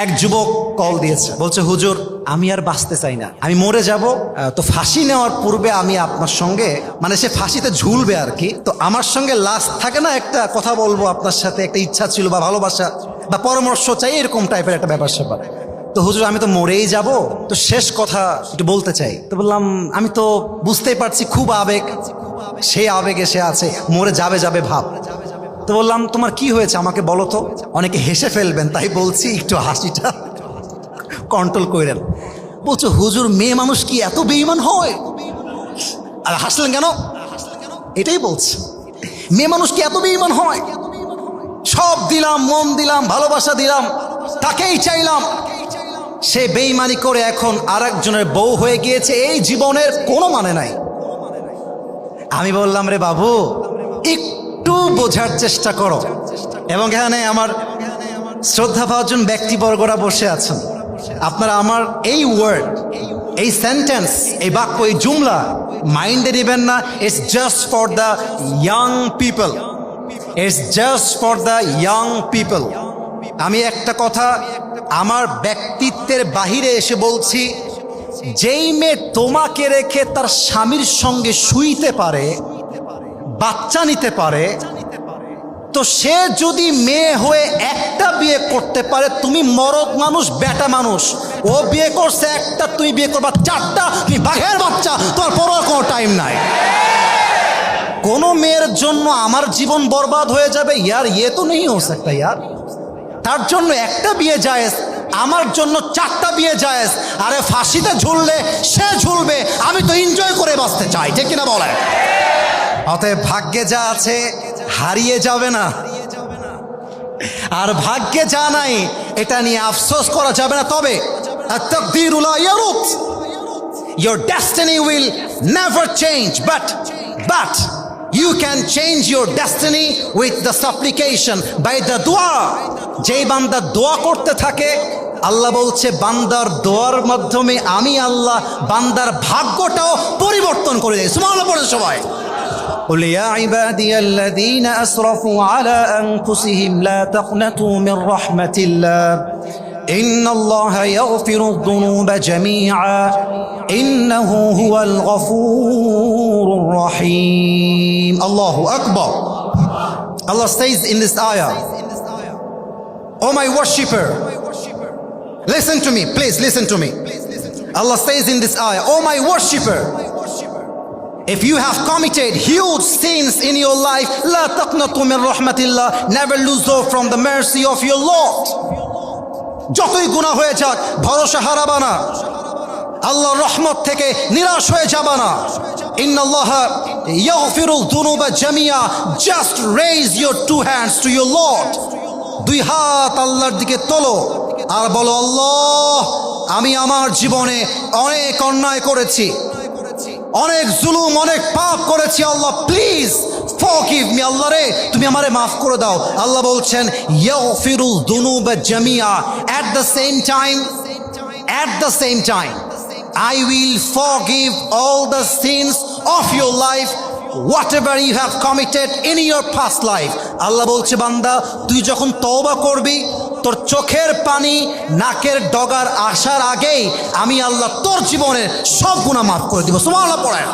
এক যুবক কল দিয়েছে, বলছে হুজুর আমি আর বাঁচতে চাই না, আমি মরে যাব, তো ফাঁসি নেওয়ার পূর্বে আমি আপনার সঙ্গে, মানে সে ফাঁসিতে ঝুলবে আর কি, তো আমার সঙ্গে লাস্ট থাকে না একটা কথা বলবো আপনার সাথে, একটা ইচ্ছা ছিল বা ভালোবাসা বা পরামর্শ চাই, এরকম টাইপের একটা ব্যাপার স্যাপার। তো হুজুর আমি তো মরেই যাব, তো শেষ কথা একটু বলতে চাই। তো বললাম আমি তো বুঝতেই পারছি খুব আবেগ, সেই আবেগে সে আছে, মরে যাবে যাবে ভাব। তো বললাম তোমার কি হয়েছে আমাকে বলো তো, অনেকে হেসে ফেলবেন তাই বলছি একটু হাসিটা কন্ট্রোল করেন। বলছো হুজুর মেয়ে মানুষ কি এত বেঈমান হয়? আর হাসলেন কেন? এটাই বলছে, মেয়ে মানুষ কি এত বেঈমান হয়? সব দিলাম, মন দিলাম, ভালোবাসা দিলাম, তাকেই চাইলাম, সে বেঈমানি করে এখন আরেকজনের বউ হয়ে গিয়েছে, এই জীবনের কোনো মানে নাই। আমি বললাম রে বাবু একটু বোঝার চেষ্টা করো। এবং এখানে আমার শ্রদ্ধাভাজন ব্যক্তিবর্গরা বসে আছেন, আপনারা আমার এই ওয়ার্ড, এই সেন্টেন্স, এই বাক্য, এই জুমলা মাইন্ডে নেবেন না। It's just for the young people, it's just for the young people. আমি একটা কথা আমার ব্যক্তিত্বের বাহিরে এসে বলছি, যেই মেয়ে তোমাকে রেখে তার স্বামীর সঙ্গে শুইতে পারে, বাচ্চা নিতে পারে, তো সে যদি মেয়ে হয়ে একটা বিয়ে করতে পারে, তুমি মরদ মানুষ, বেটা মানুষ, ও বিয়ে করছে একটা, তুই বিয়ে করবা চারটা, তুমি বাঘের বাচ্চা, তোমার পরও কোনো টাইম নাই। কোনো মেয়ের জন্য আমার জীবন বরবাদ হয়ে যাবে ইয়ার, ইয়ে তো নেই হো सकता यार। তার জন্য একটা বিয়ে জায়েজ, আমার জন্য চারটা বিয়ে জায়েজ। আরে ফাঁসিতে ঝুললে সে ঝুলবে, আমি তো এনজয় করে বাঁচতে চাই, ঠিক কিনা বলে? অতএব ভাগ্যে যা আছে হারিয়ে যাবে না, আর ভাগ্যে যা নাই এটা নিয়ে আফসোস করা যাবে না। তবে তাকদীরু লা ইয়ারুদ, your destiny will never change, but you can change your destiny with the supplication, by the dua. যেই বান্দা দোয়া করতে থাকে, আল্লাহ বলছে বান্দার দোয়ার মাধ্যমে আমি আল্লাহ বান্দার ভাগ্যটাও পরিবর্তন করে দেয়। সুবহানাল্লাহ পড়ে সবাই। قل يا عبادي الذين أسرفوا على أنفسهم لا تقنطوا من رحمة الله إن الله يغفر الذنوب جميعا إنه هو الغفور الرحيم. الله أكبر. Allah says in this ayah, "O my worshipper, listen to me, please listen to me." Allah says in this ayah, "O my worshipper, if you have committed huge sins in your life, la taqnatu min rahmatillah, never lose hope from the mercy of your Lord." যতই গুনাহ হয়ে যাক ভরসা হারাবা না, আল্লাহর রহমত থেকে নিরাশ হয়ে যাবা না। ইন্নাল্লাহা ইয়াগফিরুয যুনুবা Jamia, just raise your two hands to your Lord, দুই হাত আল্লাহর দিকে তোলো আর বলো, আল্লাহ আমি আমার জীবনে অনেক অন্যায় করেছি, অনেক জুলুম, অনেক পাপ করেছি, আল্লাহ প্লিজ ফরগিভ মি, আল্লাহ রে তুমি আমারে মাফ করে দাও। আল্লাহ বলছেন ইয়াগফিরুয যুনুবা Jamia, at the same time I will forgive all the sins of your life, whatever you have committed in your past life. আল্লাহ বলছে বান্দা তুই যখন তওবা করবি, তোর চোখের পানি নাকের ডগার আসার আগেই আমি আল্লাহ তোর জীবনের সব গুনাহ মাফ করে দিব। সুবহানাল্লাহ পড়েন।